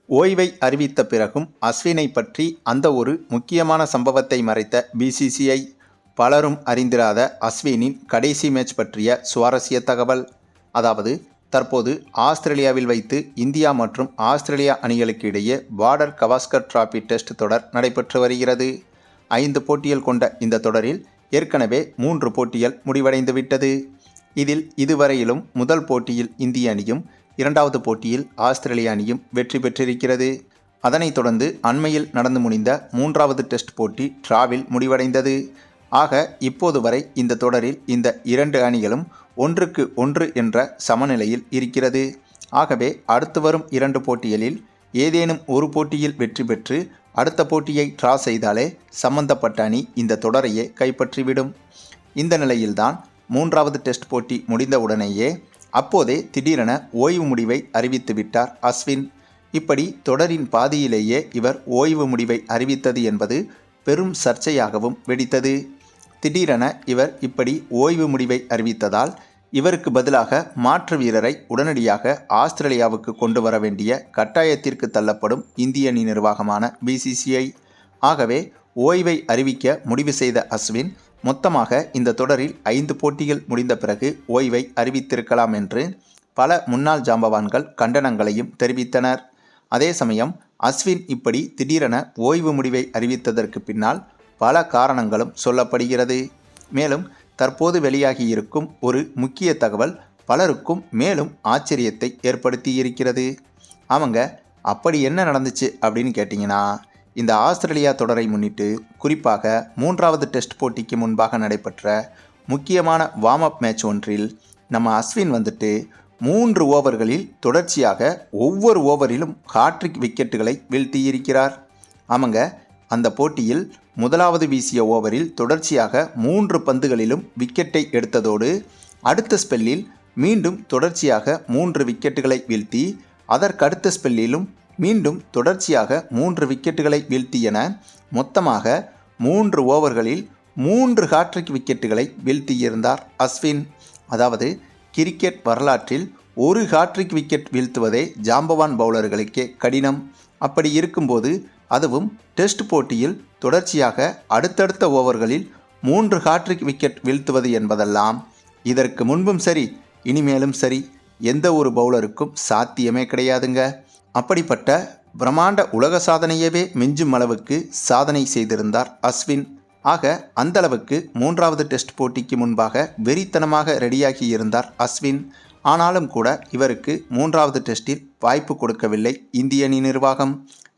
ஓய்வை அறிவித்த பிறகும் அஸ்வினை பற்றி அந்த ஒரு முக்கியமான சம்பவத்தை மறைத்த பிசிசிஐ. பலரும் அறிந்திராத அஸ்வினின் கடைசி மேட்ச் பற்றிய சுவாரஸ்ய தகவல். அதாவது, தற்போது ஆஸ்திரேலியாவில் வைத்து இந்தியா மற்றும் ஆஸ்திரேலியா அணிகளுக்கு இடையே பார்டர் கவாஸ்கர் டிராபி டெஸ்ட் தொடர் நடைபெற்று வருகிறது. 5 போட்டிகள் கொண்ட இந்த தொடரில் ஏற்கனவே 3 போட்டிகள் முடிவடைந்துவிட்டது. இதில் இதுவரையிலும் முதல் போட்டியில் இந்திய அணியும், 2வது போட்டியில் ஆஸ்திரேலிய அணியும் வெற்றி பெற்றிருக்கிறது. அதனைத் தொடர்ந்து அண்மையில் நடந்து முடிந்த 3வது டெஸ்ட் போட்டி டிராவில் முடிவடைந்தது. ஆக இப்போது வரை இந்த தொடரில் இந்த 2 அணிகளும் 1-1 என்ற சமநிலையில் இருக்கிறது. ஆகவே அடுத்து வரும் 2 போட்டிகளில் ஏதேனும் ஒரு போட்டியில் வெற்றி பெற்று அடுத்த போட்டியை டிரா செய்தாலே சம்பந்தப்பட்ட அணி இந்த தொடரையே கைப்பற்றிவிடும். இந்த நிலையில்தான் 3வது டெஸ்ட் போட்டி முடிந்தவுடனேயே அப்போதே திடீரென ஓய்வு முடிவை அறிவித்து விட்டார் அஸ்வின். இப்படி தொடரின் பாதியிலேயே இவர் ஓய்வு முடிவை அறிவித்தது என்பது பெரும் சர்ச்சையாகவும் வெடித்தது. திடீரென இவர் இப்படி ஓய்வு முடிவை அறிவித்ததால் இவருக்கு பதிலாக மாற்று வீரரை உடனடியாக ஆஸ்திரேலியாவுக்கு கொண்டு வர வேண்டிய கட்டாயத்திற்கு தள்ளப்படும் இந்திய அணி நிர்வாகமான பிசிசிஐ. ஆகவே ஓய்வை அறிவிக்க முடிவு செய்த அஸ்வின் மொத்தமாக இந்த தொடரில் 5 போட்டிகள் முடிந்த பிறகு ஓய்வை அறிவித்திருக்கலாம் என்று பல முன்னாள் ஜாம்பவான்கள் கண்டனங்களையும் தெரிவித்தனர். அதே சமயம் அஸ்வின் இப்படி திடீரென ஓய்வு முடிவை அறிவித்ததற்கு பின்னால் பல காரணங்களும் சொல்லப்படுகிறது. மேலும் தற்போது வெளியாகியிருக்கும் ஒரு முக்கிய தகவல் பலருக்கும் மேலும் ஆச்சரியத்தை ஏற்படுத்தியிருக்கிறது. அவங்க அப்படி என்ன நடந்துச்சு அப்படின்னு கேட்டிங்கன்னா, இந்த ஆஸ்திரேலியா தொடரை முன்னிட்டு குறிப்பாக 3வது டெஸ்ட் போட்டிக்கு முன்பாக நடைபெற்ற முக்கியமான வார்ம் அப் மேட்ச் ஒன்றில் நம்ம அஸ்வின் 3 ஓவர்களில் தொடர்ச்சியாக ஒவ்வொரு ஓவரிலும் ஹாட்ரிக் விக்கெட்டுகளை வீழ்த்தியிருக்கிறார். ஆமாங்க, அந்த போட்டியில் முதலாவது வீசிய ஓவரில் தொடர்ச்சியாக 3 பந்துகளிலும் விக்கெட்டை எடுத்ததோடு அடுத்த ஸ்பெல்லில் மீண்டும் தொடர்ச்சியாக 3 விக்கெட்டுகளை வீழ்த்தி அதற்கடுத்த ஸ்பெல்லிலும் மீண்டும் தொடர்ச்சியாக 3 விக்கெட்டுகளை வீழ்த்தி என மொத்தமாக 3 ஓவர்களில் 3 ஹாட்ரிக் விக்கெட்டுகளை வீழ்த்தியிருந்தார் அஸ்வின். அதாவது கிரிக்கெட் வரலாற்றில் ஒரு ஹாட்ரிக் விக்கெட் வீழ்த்துவதே ஜாம்பவான் பவுலர்களுக்கே கடினம். அப்படி இருக்கும்போது அதுவும் டெஸ்ட் போட்டியில் தொடர்ச்சியாக அடுத்தடுத்த ஓவர்களில் 3 ஹாட்ரிக் விக்கெட் வீழ்த்துவது என்பதெல்லாம் இதற்கு முன்பும் சரி இனிமேலும் சரி எந்த ஒரு பவுலருக்கும் சாத்தியமே கிடையாதுங்க. அப்படிப்பட்ட பிரம்மாண்ட உலக சாதனையவே மிஞ்சும் அளவுக்கு சாதனை செய்திருந்தார் அஸ்வின். ஆக அந்த அளவுக்கு 3வது டெஸ்ட் போட்டிக்கு முன்பாக வெறித்தனமாக ரெடியாகி இருந்தார் அஸ்வின். ஆனாலும் கூட இவருக்கு 3வது டெஸ்டில் வாய்ப்பு கொடுக்கவில்லை இந்திய அணி நிர்வாகம்.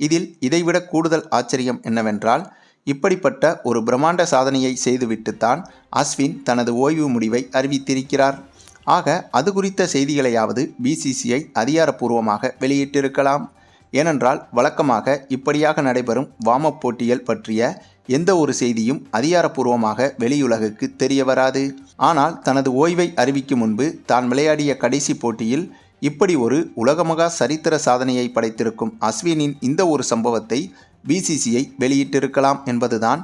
இதில் இதைவிட கூடுதல் ஆச்சரியம் என்னவென்றால், இப்படிப்பட்ட ஒரு பிரம்மாண்ட சாதனையை செய்துவிட்டுத்தான் அஸ்வின் தனது ஓய்வு முடிவை அறிவித்திருக்கிறார். ஆக அது குறித்த செய்திகளையாவது பிசிசிஐ அதிகாரப்பூர்வமாக வெளியிட்டிருக்கலாம். ஏனென்றால் வழக்கமாக இப்படியாக நடைபெறும் வார்ம் அப் போட்டிகள் பற்றிய எந்த ஒரு செய்தியும் அதிகாரப்பூர்வமாக வெளியுலகுக்கு தெரிய வராது. ஆனால் தனது ஓய்வை அறிவிக்கும் முன்பு தான் விளையாடிய கடைசி போட்டியில் இப்படி ஒரு உலகமகா சரித்திர சாதனையை படைத்திருக்கும் அஸ்வினின் இந்த ஒரு சம்பவத்தை பிசிசிஐ வெளியிட்டிருக்கலாம் என்பதுதான்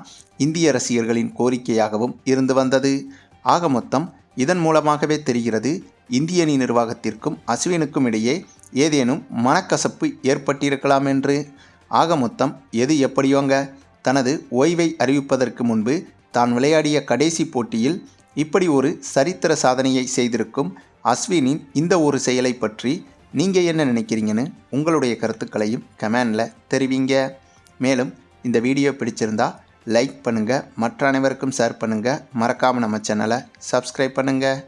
இந்திய ரசிகர்களின் கோரிக்கையாகவும் இருந்து வந்தது. ஆக மொத்தம் இதன் மூலமாகவே தெரிகிறது, இந்திய அணி நிர்வாகத்திற்கும் அஸ்வினுக்கும் இடையே ஏதேனும் மனக்கசப்பு ஏற்பட்டிருக்கலாம் என்று. ஆக மொத்தம் எது எப்படியோங்க, தனது ஓய்வை அறிவிப்பதற்கு முன்பு தான் விளையாடிய கடைசி போட்டியில் இப்படி ஒரு சரித்திர சாதனையை செய்திருக்கும் அஸ்வினின் இந்த ஒரு செயலை பற்றி நீங்கள் என்ன நினைக்கிறீங்கன்னு உங்களுடைய கருத்துக்களையும் கமெண்டில் தெரிவிங்க. மேலும் இந்த வீடியோ பிடிச்சிருந்தா லைக் பண்ணுங்கள், மற்ற அனைவருக்கும் ஷேர் பண்ணுங்கள், மறக்காமல் நம்ம சேனலை சப்ஸ்கிரைப் பண்ணுங்கள்.